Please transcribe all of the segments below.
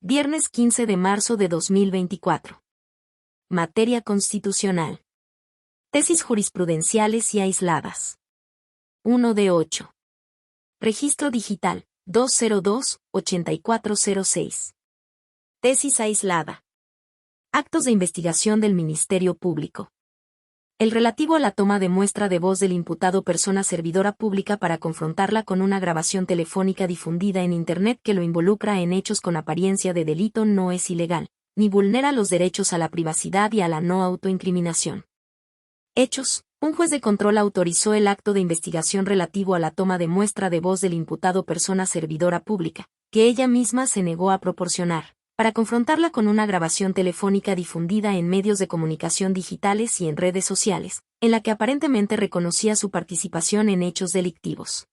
Viernes 15 de marzo de 2024. Materia constitucional. Tesis jurisprudenciales y aisladas. 1 de 8. Registro digital, 202-8406. Tesis aislada. Actos de investigación del Ministerio Público. El relativo a la toma de muestra de voz del imputado persona servidora pública para confrontarla con una grabación telefónica difundida en Internet que lo involucra en hechos con apariencia de delito no es ilegal, ni vulnera los derechos a la privacidad y a la no autoincriminación. Hechos. Un juez de control autorizó el acto de investigación relativo a la toma de muestra de voz del imputado persona servidora pública, que ella misma se negó a proporcionar, para confrontarla con una grabación telefónica difundida en medios de comunicación digitales y en redes sociales, en la que aparentemente reconocía su participación en hechos delictivos.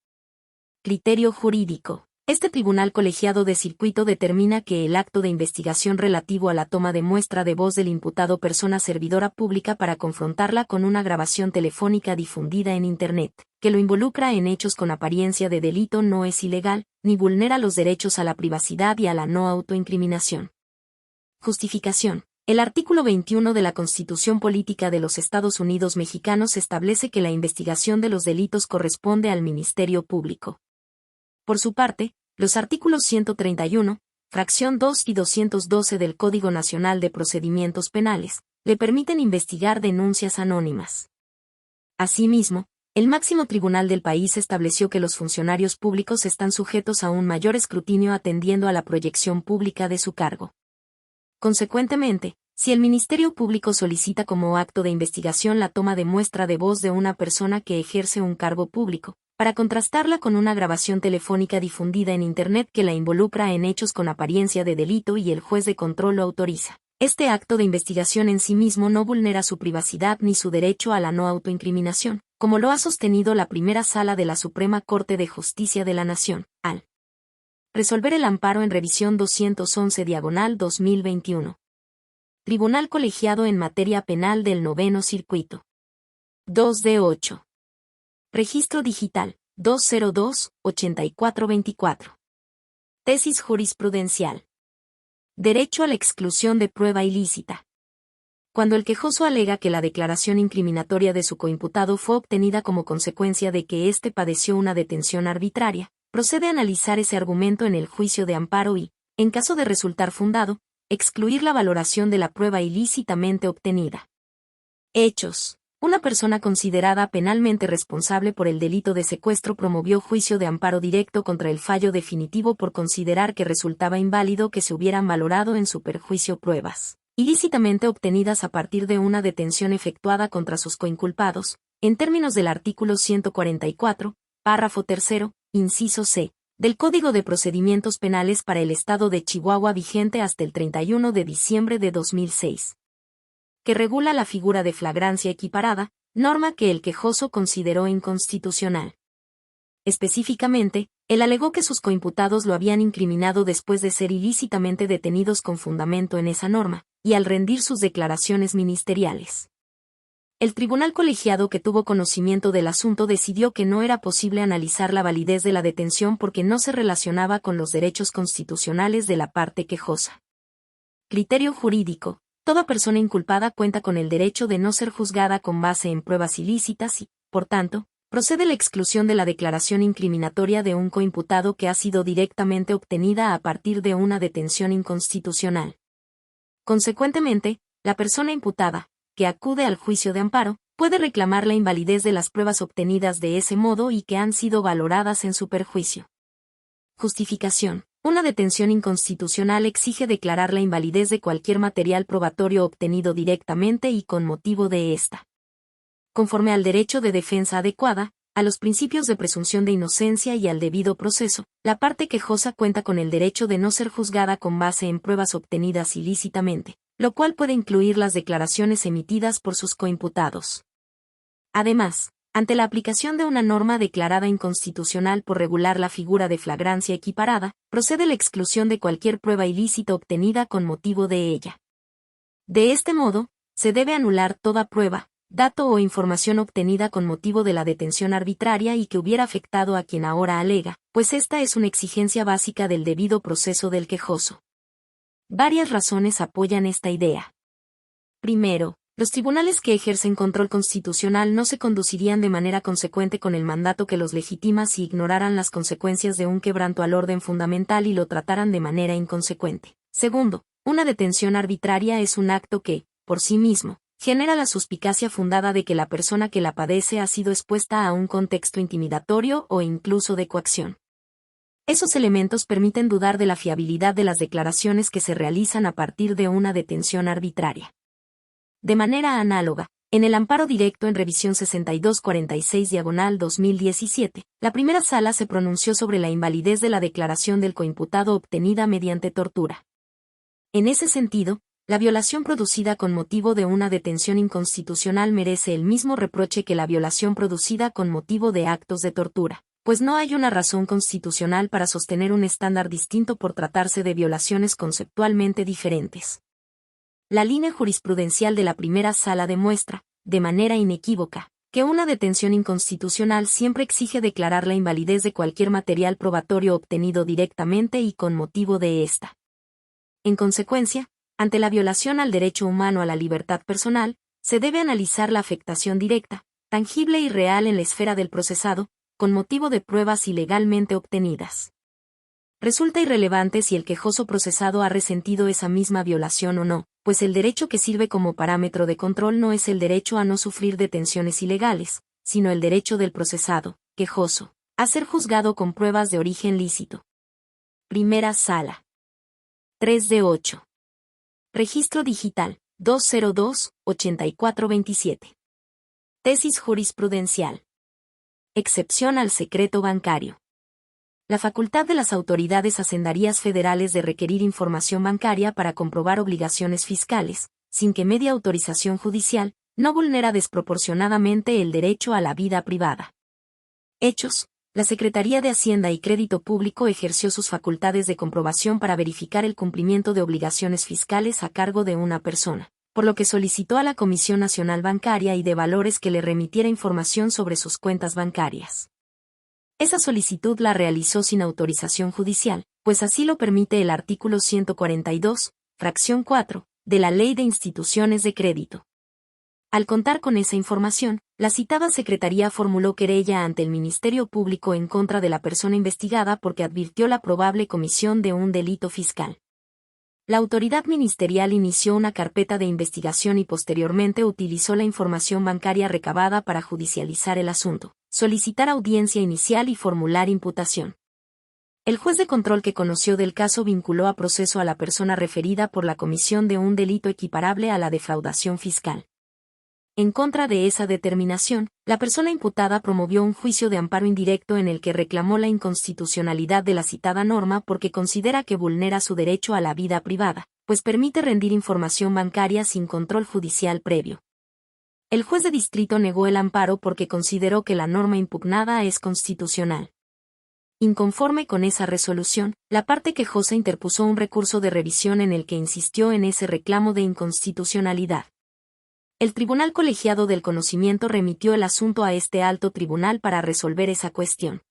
Criterio jurídico. Este tribunal colegiado de circuito determina que el acto de investigación relativo a la toma de muestra de voz del imputado persona servidora pública para confrontarla con una grabación telefónica difundida en Internet, que lo involucra en hechos con apariencia de delito no es ilegal, ni vulnera los derechos a la privacidad y a la no autoincriminación. Justificación. El artículo 21 de la Constitución Política de los Estados Unidos Mexicanos establece que la investigación de los delitos corresponde al Ministerio Público. Por su parte, los artículos 131, fracción 2 y 212 del Código Nacional de Procedimientos Penales, le permiten investigar denuncias anónimas. Asimismo, el máximo tribunal del país estableció que los funcionarios públicos están sujetos a un mayor escrutinio atendiendo a la proyección pública de su cargo. Consecuentemente, si el Ministerio Público solicita como acto de investigación la toma de muestra de voz de una persona que ejerce un cargo público, para contrastarla con una grabación telefónica difundida en Internet que la involucra en hechos con apariencia de delito y el juez de control lo autoriza, este acto de investigación en sí mismo no vulnera su privacidad ni su derecho a la no autoincriminación, como lo ha sostenido la Primera Sala de la Suprema Corte de Justicia de la Nación, al resolver el amparo en revisión 211/2021. Tribunal colegiado en materia penal del Noveno Circuito. 2 de 8. Registro digital, 202-8424. Tesis jurisprudencial. Derecho a la exclusión de prueba ilícita. Cuando el quejoso alega que la declaración incriminatoria de su coimputado fue obtenida como consecuencia de que éste padeció una detención arbitraria, procede a analizar ese argumento en el juicio de amparo y, en caso de resultar fundado, excluir la valoración de la prueba ilícitamente obtenida. Hechos. Una persona considerada penalmente responsable por el delito de secuestro promovió juicio de amparo directo contra el fallo definitivo por considerar que resultaba inválido que se hubieran valorado en su perjuicio pruebas ilícitamente obtenidas a partir de una detención efectuada contra sus coinculpados, en términos del artículo 144, párrafo 3, inciso c, del Código de Procedimientos Penales para el Estado de Chihuahua vigente hasta el 31 de diciembre de 2006. Que regula la figura de flagrancia equiparada, norma que el quejoso consideró inconstitucional. Específicamente, él alegó que sus coimputados lo habían incriminado después de ser ilícitamente detenidos con fundamento en esa norma, y al rendir sus declaraciones ministeriales. El tribunal colegiado que tuvo conocimiento del asunto decidió que no era posible analizar la validez de la detención porque no se relacionaba con los derechos constitucionales de la parte quejosa. Criterio jurídico. Toda persona inculpada cuenta con el derecho de no ser juzgada con base en pruebas ilícitas y, por tanto, procede la exclusión de la declaración incriminatoria de un coimputado que ha sido directamente obtenida a partir de una detención inconstitucional. Consecuentemente, la persona imputada, que acude al juicio de amparo, puede reclamar la invalidez de las pruebas obtenidas de ese modo y que han sido valoradas en su perjuicio. Justificación. Una detención inconstitucional exige declarar la invalidez de cualquier material probatorio obtenido directamente y con motivo de esta. Conforme al derecho de defensa adecuada, a los principios de presunción de inocencia y al debido proceso, la parte quejosa cuenta con el derecho de no ser juzgada con base en pruebas obtenidas ilícitamente, lo cual puede incluir las declaraciones emitidas por sus coimputados. Además, ante la aplicación de una norma declarada inconstitucional por regular la figura de flagrancia equiparada, procede la exclusión de cualquier prueba ilícita obtenida con motivo de ella. De este modo, se debe anular toda prueba, dato o información obtenida con motivo de la detención arbitraria y que hubiera afectado a quien ahora alega, pues esta es una exigencia básica del debido proceso del quejoso. Varias razones apoyan esta idea. Primero, los tribunales que ejercen control constitucional no se conducirían de manera consecuente con el mandato que los legitima si ignoraran las consecuencias de un quebranto al orden fundamental y lo trataran de manera inconsecuente. Segundo, una detención arbitraria es un acto que, por sí mismo, genera la suspicacia fundada de que la persona que la padece ha sido expuesta a un contexto intimidatorio o incluso de coacción. Esos elementos permiten dudar de la fiabilidad de las declaraciones que se realizan a partir de una detención arbitraria. De manera análoga, en el amparo directo en revisión 6246/2017, la primera sala se pronunció sobre la invalidez de la declaración del coimputado obtenida mediante tortura. En ese sentido, la violación producida con motivo de una detención inconstitucional merece el mismo reproche que la violación producida con motivo de actos de tortura, pues no hay una razón constitucional para sostener un estándar distinto por tratarse de violaciones conceptualmente diferentes. La línea jurisprudencial de la primera sala demuestra, de manera inequívoca, que una detención inconstitucional siempre exige declarar la invalidez de cualquier material probatorio obtenido directamente y con motivo de ésta. En consecuencia, ante la violación al derecho humano a la libertad personal, se debe analizar la afectación directa, tangible y real en la esfera del procesado, con motivo de pruebas ilegalmente obtenidas. Resulta irrelevante si el quejoso procesado ha resentido esa misma violación o no, pues el derecho que sirve como parámetro de control no es el derecho a no sufrir detenciones ilegales, sino el derecho del procesado, quejoso, a ser juzgado con pruebas de origen lícito. Primera sala. 3 de 8. Registro digital, 202-8427. Tesis jurisprudencial. Excepción al secreto bancario. La facultad de las autoridades hacendarias federales de requerir información bancaria para comprobar obligaciones fiscales, sin que medie autorización judicial, no vulnera desproporcionadamente el derecho a la vida privada. Hechos: la Secretaría de Hacienda y Crédito Público ejerció sus facultades de comprobación para verificar el cumplimiento de obligaciones fiscales a cargo de una persona, por lo que solicitó a la Comisión Nacional Bancaria y de Valores que le remitiera información sobre sus cuentas bancarias. Esa solicitud la realizó sin autorización judicial, pues así lo permite el artículo 142, fracción 4, de la Ley de Instituciones de Crédito. Al contar con esa información, la citada Secretaría formuló querella ante el Ministerio Público en contra de la persona investigada porque advirtió la probable comisión de un delito fiscal. La autoridad ministerial inició una carpeta de investigación y posteriormente utilizó la información bancaria recabada para judicializar el asunto, solicitar audiencia inicial y formular imputación. El juez de control que conoció del caso vinculó a proceso a la persona referida por la comisión de un delito equiparable a la defraudación fiscal. En contra de esa determinación, la persona imputada promovió un juicio de amparo indirecto en el que reclamó la inconstitucionalidad de la citada norma porque considera que vulnera su derecho a la vida privada, pues permite rendir información bancaria sin control judicial previo. El juez de distrito negó el amparo porque consideró que la norma impugnada es constitucional. Inconforme con esa resolución, la parte quejosa interpuso un recurso de revisión en el que insistió en ese reclamo de inconstitucionalidad. El Tribunal Colegiado del Conocimiento remitió el asunto a este alto tribunal para resolver esa cuestión.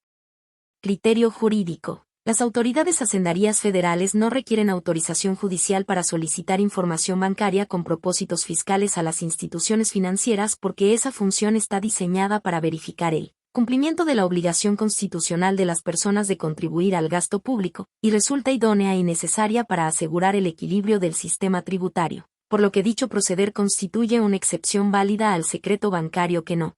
Criterio jurídico. Las autoridades hacendarias federales no requieren autorización judicial para solicitar información bancaria con propósitos fiscales a las instituciones financieras porque esa función está diseñada para verificar el cumplimiento de la obligación constitucional de las personas de contribuir al gasto público, y resulta idónea y necesaria para asegurar el equilibrio del sistema tributario, por lo que dicho proceder constituye una excepción válida al secreto bancario que no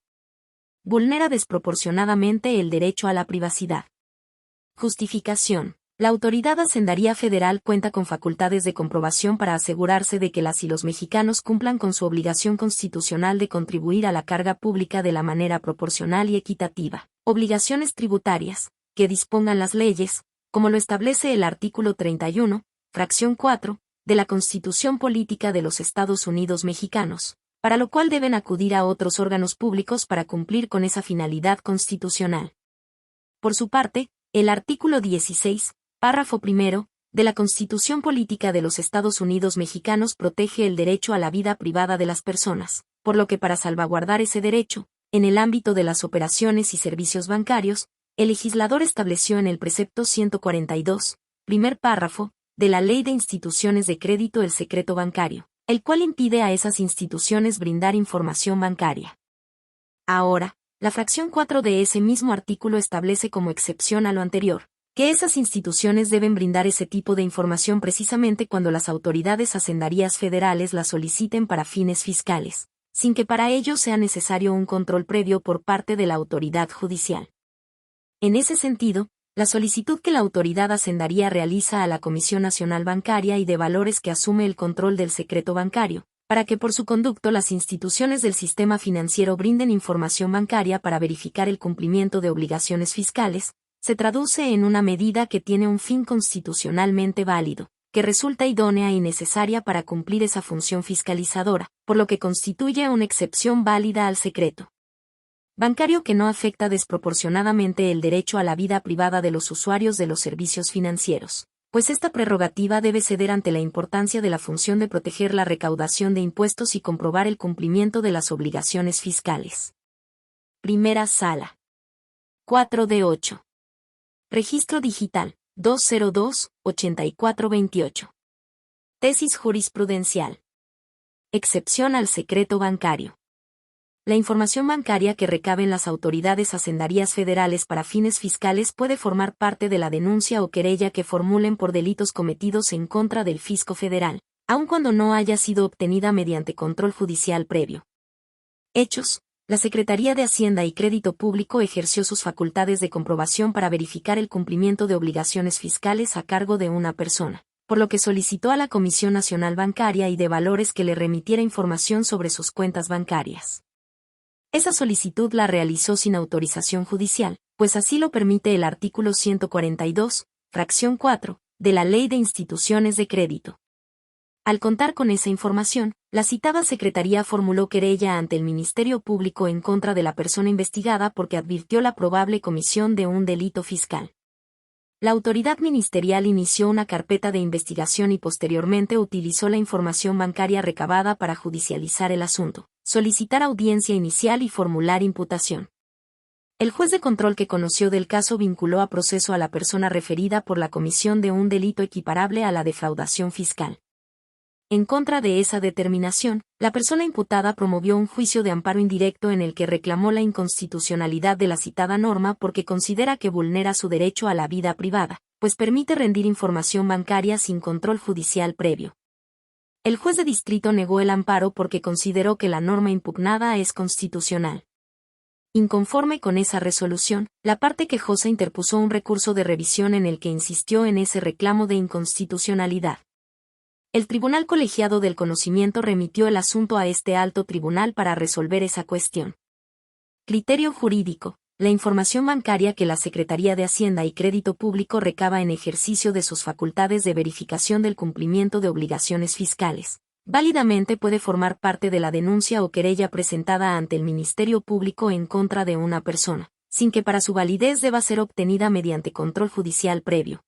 vulnera desproporcionadamente el derecho a la privacidad. Justificación. La autoridad hacendaria federal cuenta con facultades de comprobación para asegurarse de que las y los mexicanos cumplan con su obligación constitucional de contribuir a la carga pública de la manera proporcional y equitativa. Obligaciones tributarias, que dispongan las leyes, como lo establece el artículo 31, fracción 4, de la Constitución Política de los Estados Unidos Mexicanos, para lo cual deben acudir a otros órganos públicos para cumplir con esa finalidad constitucional. Por su parte, el artículo 16, párrafo primero, de la Constitución Política de los Estados Unidos Mexicanos protege el derecho a la vida privada de las personas, por lo que para salvaguardar ese derecho, en el ámbito de las operaciones y servicios bancarios, el legislador estableció en el precepto 142, primer párrafo, de la Ley de Instituciones de Crédito el secreto bancario, el cual impide a esas instituciones brindar información bancaria. Ahora, la fracción 4 de ese mismo artículo establece como excepción a lo anterior, que esas instituciones deben brindar ese tipo de información precisamente cuando las autoridades hacendarias federales la soliciten para fines fiscales, sin que para ello sea necesario un control previo por parte de la autoridad judicial. En ese sentido, la solicitud que la autoridad hacendaria realiza a la Comisión Nacional Bancaria y de Valores que asume el control del secreto bancario, para que por su conducto las instituciones del sistema financiero brinden información bancaria para verificar el cumplimiento de obligaciones fiscales, se traduce en una medida que tiene un fin constitucionalmente válido, que resulta idónea y necesaria para cumplir esa función fiscalizadora, por lo que constituye una excepción válida al secreto bancario que no afecta desproporcionadamente el derecho a la vida privada de los usuarios de los servicios financieros, pues esta prerrogativa debe ceder ante la importancia de la función de proteger la recaudación de impuestos y comprobar el cumplimiento de las obligaciones fiscales. Primera Sala. 4 de 8. Registro Digital, 202-8428. Tesis jurisprudencial. Excepción al secreto bancario. La información bancaria que recaben las autoridades hacendarias federales para fines fiscales puede formar parte de la denuncia o querella que formulen por delitos cometidos en contra del fisco federal, aun cuando no haya sido obtenida mediante control judicial previo. Hechos: la Secretaría de Hacienda y Crédito Público ejerció sus facultades de comprobación para verificar el cumplimiento de obligaciones fiscales a cargo de una persona, por lo que solicitó a la Comisión Nacional Bancaria y de Valores que le remitiera información sobre sus cuentas bancarias. Esa solicitud la realizó sin autorización judicial, pues así lo permite el artículo 142, fracción 4, de la Ley de Instituciones de Crédito. Al contar con esa información, la citada Secretaría formuló querella ante el Ministerio Público en contra de la persona investigada porque advirtió la probable comisión de un delito fiscal. La autoridad ministerial inició una carpeta de investigación y posteriormente utilizó la información bancaria recabada para judicializar el asunto, solicitar audiencia inicial y formular imputación. El juez de control que conoció del caso vinculó a proceso a la persona referida por la comisión de un delito equiparable a la defraudación fiscal. En contra de esa determinación, la persona imputada promovió un juicio de amparo indirecto en el que reclamó la inconstitucionalidad de la citada norma porque considera que vulnera su derecho a la vida privada, pues permite rendir información bancaria sin control judicial previo. El juez de distrito negó el amparo porque consideró que la norma impugnada es constitucional. Inconforme con esa resolución, la parte quejosa interpuso un recurso de revisión en el que insistió en ese reclamo de inconstitucionalidad. El Tribunal Colegiado del Conocimiento remitió el asunto a este alto tribunal para resolver esa cuestión. Criterio jurídico: la información bancaria que la Secretaría de Hacienda y Crédito Público recaba en ejercicio de sus facultades de verificación del cumplimiento de obligaciones fiscales, válidamente puede formar parte de la denuncia o querella presentada ante el Ministerio Público en contra de una persona, sin que para su validez deba ser obtenida mediante control judicial previo.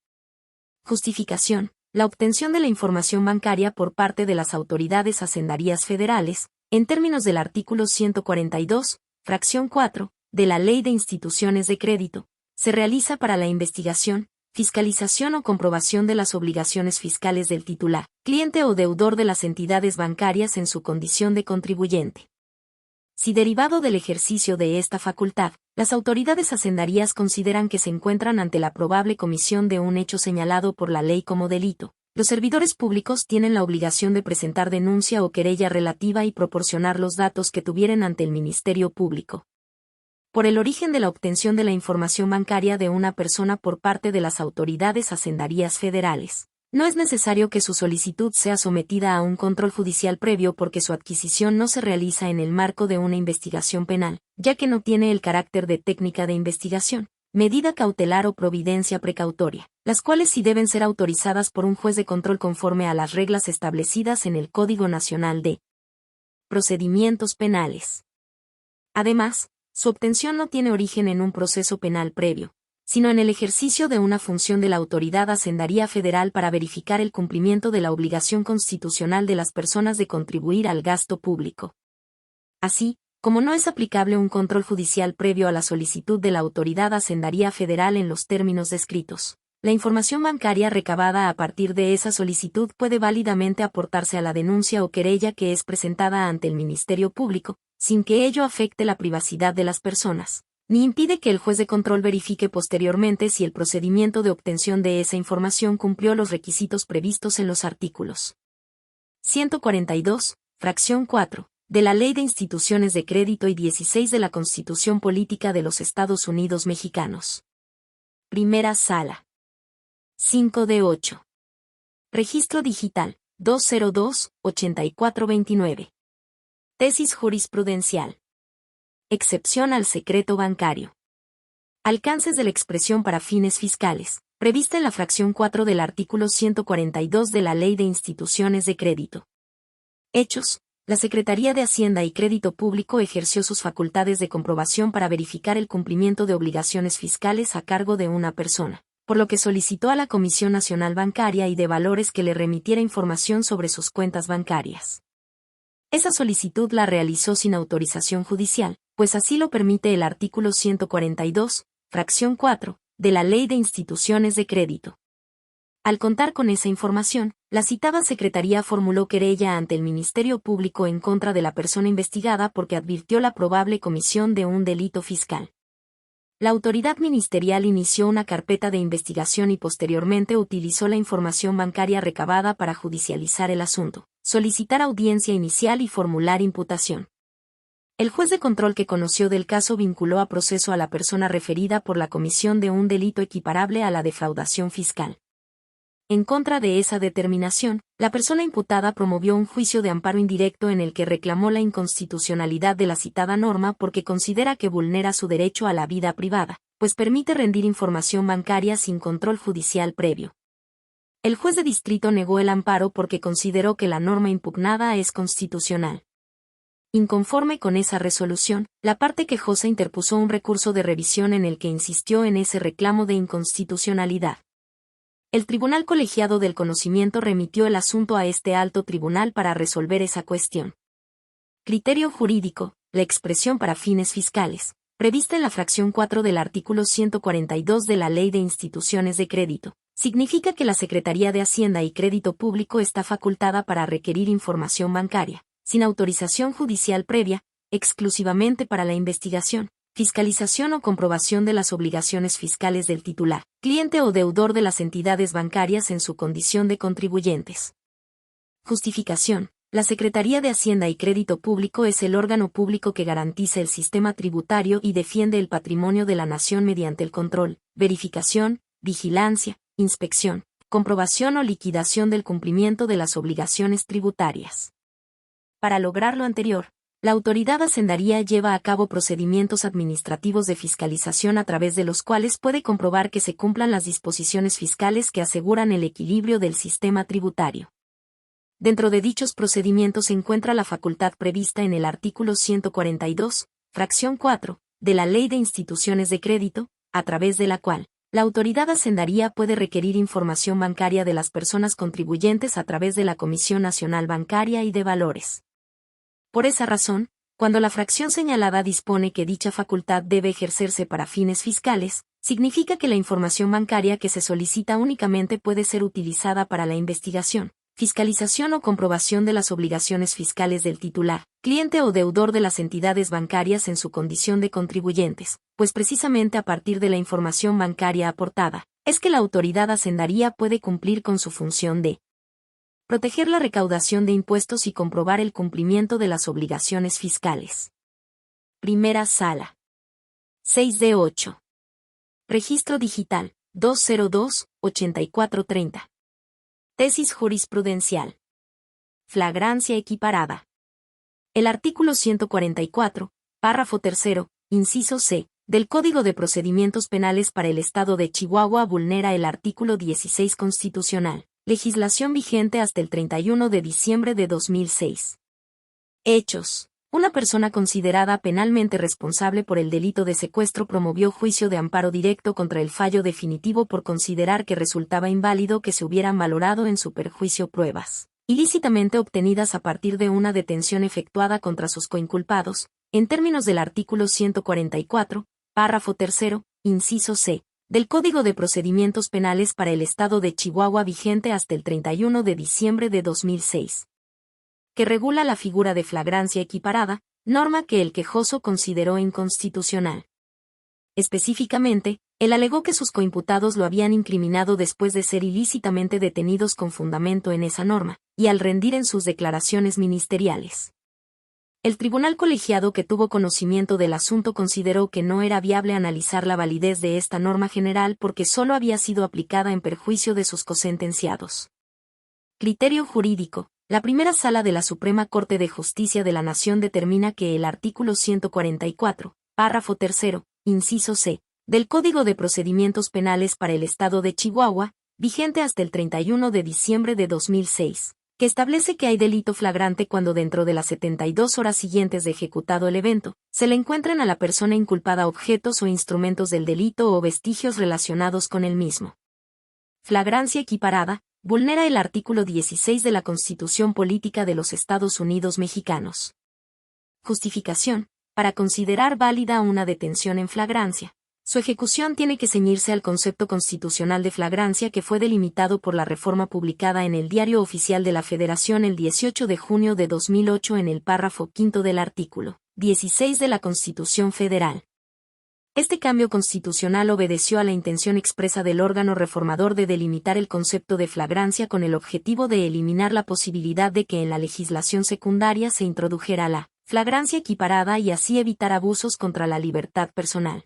Justificación: la obtención de la información bancaria por parte de las autoridades hacendarias federales, en términos del artículo 142, fracción 4, de la Ley de Instituciones de Crédito, se realiza para la investigación, fiscalización o comprobación de las obligaciones fiscales del titular, cliente o deudor de las entidades bancarias en su condición de contribuyente. Si derivado del ejercicio de esta facultad, las autoridades hacendarias consideran que se encuentran ante la probable comisión de un hecho señalado por la ley como delito, los servidores públicos tienen la obligación de presentar denuncia o querella relativa y proporcionar los datos que tuvieren ante el Ministerio Público. Por el origen de la obtención de la información bancaria de una persona por parte de las autoridades hacendarias federales, no es necesario que su solicitud sea sometida a un control judicial previo porque su adquisición no se realiza en el marco de una investigación penal, ya que no tiene el carácter de técnica de investigación, medida cautelar o providencia precautoria, las cuales sí deben ser autorizadas por un juez de control conforme a las reglas establecidas en el Código Nacional de Procedimientos Penales. Además, su obtención no tiene origen en un proceso penal previo, sino en el ejercicio de una función de la autoridad hacendaria federal para verificar el cumplimiento de la obligación constitucional de las personas de contribuir al gasto público. Así, como no es aplicable un control judicial previo a la solicitud de la autoridad hacendaria federal en los términos descritos, La información bancaria recabada a partir de esa solicitud puede válidamente aportarse a la denuncia o querella que es presentada ante el Ministerio Público, sin que ello afecte la privacidad de las personas, ni impide que el juez de control verifique posteriormente si el procedimiento de obtención de esa información cumplió los requisitos previstos en los artículos 142, fracción 4, de la Ley de Instituciones de Crédito y 16 de la Constitución Política de los Estados Unidos Mexicanos. Primera Sala. 5 de 8. Registro Digital, 202-8429. Tesis jurisprudencial. Excepción al secreto bancario. Alcances de la expresión para fines fiscales, prevista en la fracción 4 del artículo 142 de la Ley de Instituciones de Crédito. Hechos. La Secretaría de Hacienda y Crédito Público ejerció sus facultades de comprobación para verificar el cumplimiento de obligaciones fiscales a cargo de una persona, por lo que solicitó a la Comisión Nacional Bancaria y de Valores que le remitiera información sobre sus cuentas bancarias. Esa solicitud la realizó sin autorización judicial, pues así lo permite el artículo 142, fracción 4, de la Ley de Instituciones de Crédito. Al contar con esa información, la citada Secretaría formuló querella ante el Ministerio Público en contra de la persona investigada porque advirtió la probable comisión de un delito fiscal. La autoridad ministerial inició una carpeta de investigación y posteriormente utilizó la información bancaria recabada para judicializar el asunto, solicitar audiencia inicial y formular imputación. El juez de control que conoció del caso vinculó a proceso a la persona referida por la comisión de un delito equiparable a la defraudación fiscal. En contra de esa determinación, la persona imputada promovió un juicio de amparo indirecto en el que reclamó la inconstitucionalidad de la citada norma porque considera que vulnera su derecho a la vida privada, pues permite rendir información bancaria sin control judicial previo. El juez de distrito negó el amparo porque consideró que la norma impugnada es constitucional. Inconforme con esa resolución, la parte quejosa interpuso un recurso de revisión en el que insistió en ese reclamo de inconstitucionalidad. El Tribunal Colegiado del Conocimiento remitió el asunto a este alto tribunal para resolver esa cuestión. Criterio jurídico, la expresión para fines fiscales, prevista en la fracción 4 del artículo 142 de la Ley de Instituciones de Crédito, significa que la Secretaría de Hacienda y Crédito Público está facultada para requerir información bancaria, sin autorización judicial previa, exclusivamente para la investigación, fiscalización o comprobación de las obligaciones fiscales del titular, cliente o deudor de las entidades bancarias en su condición de contribuyentes. Justificación. La Secretaría de Hacienda y Crédito Público es el órgano público que garantiza el sistema tributario y defiende el patrimonio de la nación mediante el control, verificación, vigilancia, inspección, comprobación o liquidación del cumplimiento de las obligaciones tributarias. Para lograr lo anterior, la autoridad hacendaria lleva a cabo procedimientos administrativos de fiscalización a través de los cuales puede comprobar que se cumplan las disposiciones fiscales que aseguran el equilibrio del sistema tributario. Dentro de dichos procedimientos se encuentra la facultad prevista en el artículo 142, fracción 4, de la Ley de Instituciones de Crédito, a través de la cual la autoridad hacendaria puede requerir información bancaria de las personas contribuyentes a través de la Comisión Nacional Bancaria y de Valores. Por esa razón, cuando la fracción señalada dispone que dicha facultad debe ejercerse para fines fiscales, significa que la información bancaria que se solicita únicamente puede ser utilizada para la investigación, fiscalización o comprobación de las obligaciones fiscales del titular, cliente o deudor de las entidades bancarias en su condición de contribuyentes, pues precisamente a partir de la información bancaria aportada, es que la autoridad hacendaria puede cumplir con su función de proteger la recaudación de impuestos y comprobar el cumplimiento de las obligaciones fiscales. Primera Sala. 6 de 8. Registro Digital, 202-8430. Tesis jurisprudencial. Flagrancia equiparada. El artículo 144, párrafo 3, inciso C, del Código de Procedimientos Penales para el Estado de Chihuahua vulnera el artículo 16 constitucional. Legislación vigente hasta el 31 de diciembre de 2006. Hechos. Una persona considerada penalmente responsable por el delito de secuestro promovió juicio de amparo directo contra el fallo definitivo por considerar que resultaba inválido que se hubieran valorado en su perjuicio pruebas ilícitamente obtenidas a partir de una detención efectuada contra sus coinculpados, en términos del artículo 144, párrafo 3, inciso C, del Código de Procedimientos Penales para el Estado de Chihuahua vigente hasta el 31 de diciembre de 2006, que regula la figura de flagrancia equiparada, norma que el quejoso consideró inconstitucional. Específicamente, él alegó que sus coimputados lo habían incriminado después de ser ilícitamente detenidos con fundamento en esa norma, y al rendir en sus declaraciones ministeriales. El tribunal colegiado que tuvo conocimiento del asunto consideró que no era viable analizar la validez de esta norma general porque solo había sido aplicada en perjuicio de sus cosentenciados. Criterio jurídico. La primera sala de la Suprema Corte de Justicia de la Nación determina que el artículo 144, párrafo 3, inciso C, del Código de Procedimientos Penales para el Estado de Chihuahua, vigente hasta el 31 de diciembre de 2006, que establece que hay delito flagrante cuando dentro de las 72 horas siguientes de ejecutado el evento, se le encuentran a la persona inculpada objetos o instrumentos del delito o vestigios relacionados con el mismo. Flagrancia equiparada. Vulnera el artículo 16 de la Constitución Política de los Estados Unidos Mexicanos. Justificación. Para considerar válida una detención en flagrancia, su ejecución tiene que ceñirse al concepto constitucional de flagrancia que fue delimitado por la reforma publicada en el Diario Oficial de la Federación el 18 de junio de 2008 en el párrafo 5 del artículo 16 de la Constitución Federal. Este cambio constitucional obedeció a la intención expresa del órgano reformador de delimitar el concepto de flagrancia con el objetivo de eliminar la posibilidad de que en la legislación secundaria se introdujera la flagrancia equiparada y así evitar abusos contra la libertad personal.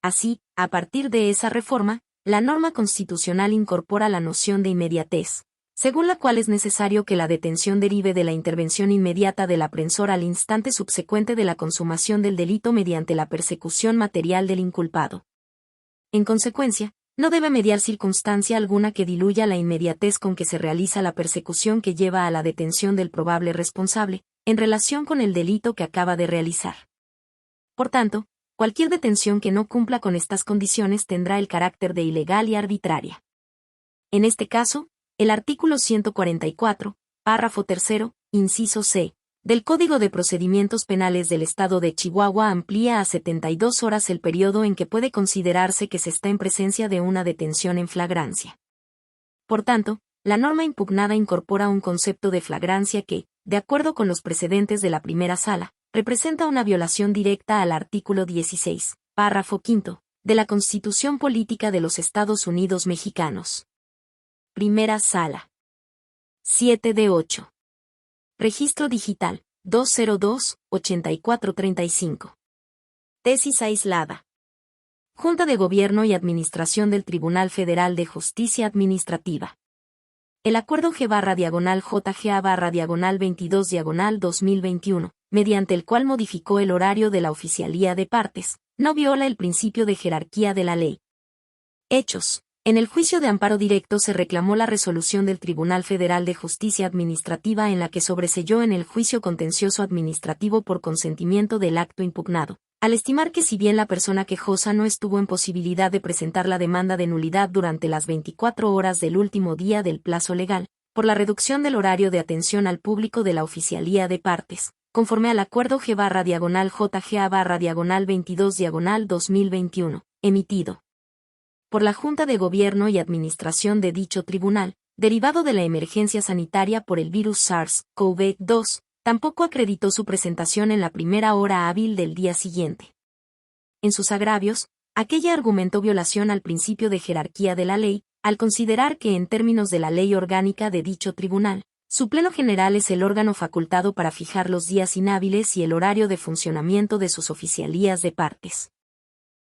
Así, a partir de esa reforma, la norma constitucional incorpora la noción de inmediatez, según la cual es necesario que la detención derive de la intervención inmediata del aprensor al instante subsecuente de la consumación del delito mediante la persecución material del inculpado. En consecuencia, no debe mediar circunstancia alguna que diluya la inmediatez con que se realiza la persecución que lleva a la detención del probable responsable, en relación con el delito que acaba de realizar. Por tanto, cualquier detención que no cumpla con estas condiciones tendrá el carácter de ilegal y arbitraria. En este caso, el artículo 144, párrafo 3, inciso C, del Código de Procedimientos Penales del Estado de Chihuahua amplía a 72 horas el periodo en que puede considerarse que se está en presencia de una detención en flagrancia. Por tanto, la norma impugnada incorpora un concepto de flagrancia que, de acuerdo con los precedentes de la primera sala, representa una violación directa al artículo 16, párrafo 5, de la Constitución Política de los Estados Unidos Mexicanos. Primera Sala. 7 de 8. Registro Digital, 202-8435. Tesis aislada. Junta de Gobierno y Administración del Tribunal Federal de Justicia Administrativa. El Acuerdo G-JGA-22-2021, mediante el cual modificó el horario de la oficialía de partes, no viola el principio de jerarquía de la ley. Hechos. En el juicio de amparo directo se reclamó la resolución del Tribunal Federal de Justicia Administrativa en la que sobreseyó en el juicio contencioso administrativo por consentimiento del acto impugnado, al estimar que si bien la persona quejosa no estuvo en posibilidad de presentar la demanda de nulidad durante las 24 horas del último día del plazo legal, por la reducción del horario de atención al público de la oficialía de partes, conforme al Acuerdo G-JGA-22-2021, emitido por la Junta de Gobierno y Administración de dicho tribunal, derivado de la emergencia sanitaria por el virus SARS-CoV-2, tampoco acreditó su presentación en la primera hora hábil del día siguiente. En sus agravios, aquella argumentó violación al principio de jerarquía de la ley, al considerar que en términos de la ley orgánica de dicho tribunal, su Pleno General es el órgano facultado para fijar los días inhábiles y el horario de funcionamiento de sus oficialías de partes.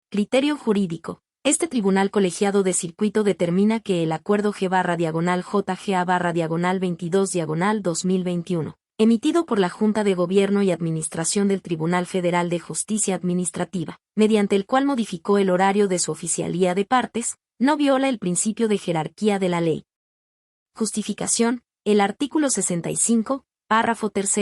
Criterio jurídico. Este tribunal colegiado de circuito determina que el Acuerdo G-JGA-22-2021, emitido por la Junta de Gobierno y Administración del Tribunal Federal de Justicia Administrativa, mediante el cual modificó el horario de su oficialía de partes, no viola el principio de jerarquía de la ley. Justificación. El artículo 65, párrafo 3,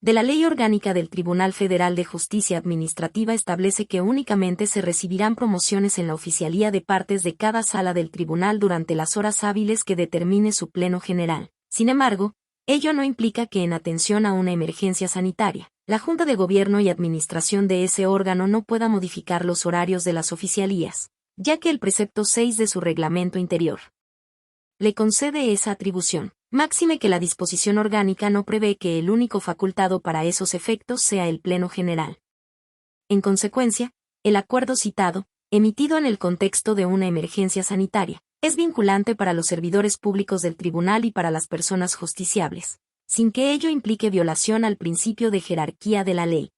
de la Ley Orgánica del Tribunal Federal de Justicia Administrativa establece que únicamente se recibirán promociones en la oficialía de partes de cada sala del tribunal durante las horas hábiles que determine su Pleno General. Sin embargo, ello no implica que en atención a una emergencia sanitaria, la Junta de Gobierno y Administración de ese órgano no pueda modificar los horarios de las oficialías, ya que el precepto 6 de su reglamento interior le concede esa atribución, máxime que la disposición orgánica no prevé que el único facultado para esos efectos sea el Pleno General. En consecuencia, el acuerdo citado, emitido en el contexto de una emergencia sanitaria, es vinculante para los servidores públicos del tribunal y para las personas justiciables, sin que ello implique violación al principio de jerarquía de la ley.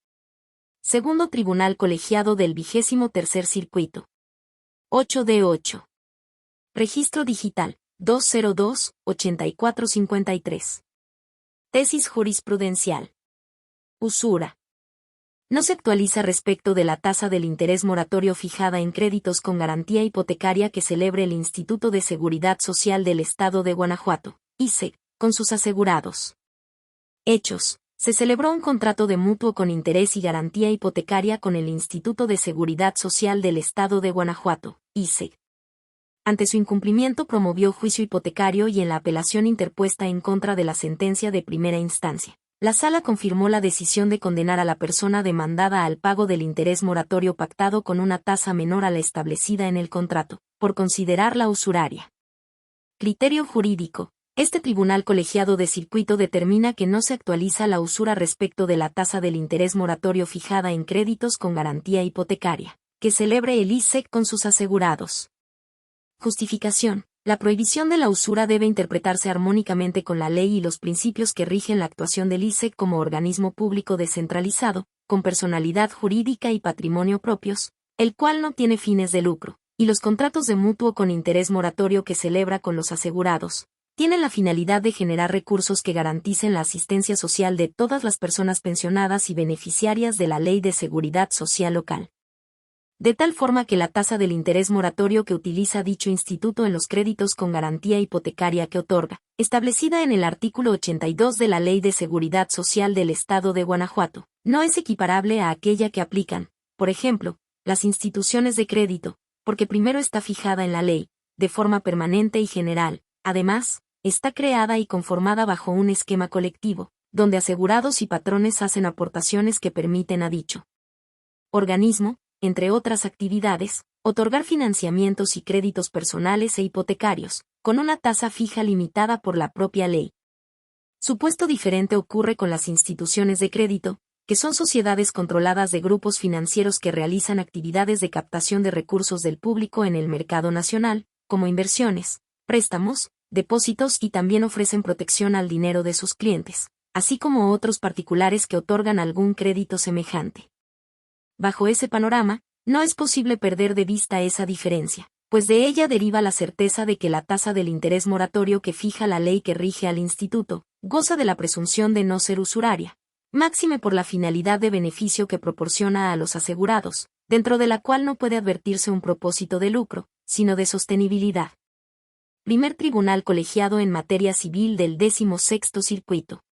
Segundo Tribunal Colegiado del 23º Circuito. 8D8. Registro Digital, 202-8453. Tesis jurisprudencial. Usura. No se actualiza respecto de la tasa del interés moratorio fijada en créditos con garantía hipotecaria que celebre el Instituto de Seguridad Social del Estado de Guanajuato, ISEG, con sus asegurados. Hechos. Se celebró un contrato de mutuo con interés y garantía hipotecaria con el Instituto de Seguridad Social del Estado de Guanajuato, ISEG. Ante su incumplimiento promovió juicio hipotecario y en la apelación interpuesta en contra de la sentencia de primera instancia, la Sala confirmó la decisión de condenar a la persona demandada al pago del interés moratorio pactado con una tasa menor a la establecida en el contrato, por considerarla usuraria. Criterio jurídico. Este tribunal colegiado de circuito determina que no se actualiza la usura respecto de la tasa del interés moratorio fijada en créditos con garantía hipotecaria, que celebre el ISEG con sus asegurados. Justificación. La prohibición de la usura debe interpretarse armónicamente con la ley y los principios que rigen la actuación del ISEG como organismo público descentralizado, con personalidad jurídica y patrimonio propios, el cual no tiene fines de lucro, y los contratos de mutuo con interés moratorio que celebra con los asegurados, tienen la finalidad de generar recursos que garanticen la asistencia social de todas las personas pensionadas y beneficiarias de la Ley de Seguridad Social Local. De tal forma que la tasa del interés moratorio que utiliza dicho instituto en los créditos con garantía hipotecaria que otorga, establecida en el artículo 82 de la Ley de Seguridad Social del Estado de Guanajuato, no es equiparable a aquella que aplican, por ejemplo, las instituciones de crédito, porque primero está fijada en la ley, de forma permanente y general, además, está creada y conformada bajo un esquema colectivo, donde asegurados y patrones hacen aportaciones que permiten a dicho organismo, entre otras actividades, otorgar financiamientos y créditos personales e hipotecarios, con una tasa fija limitada por la propia ley. Supuesto diferente ocurre con las instituciones de crédito, que son sociedades controladas de grupos financieros que realizan actividades de captación de recursos del público en el mercado nacional, como inversiones, préstamos, depósitos y también ofrecen protección al dinero de sus clientes, así como otros particulares que otorgan algún crédito semejante. Bajo ese panorama, no es posible perder de vista esa diferencia, pues de ella deriva la certeza de que la tasa del interés moratorio que fija la ley que rige al instituto, goza de la presunción de no ser usuraria, máxime por la finalidad de beneficio que proporciona a los asegurados, dentro de la cual no puede advertirse un propósito de lucro, sino de sostenibilidad. Primer Tribunal Colegiado en Materia Civil del 16º Circuito.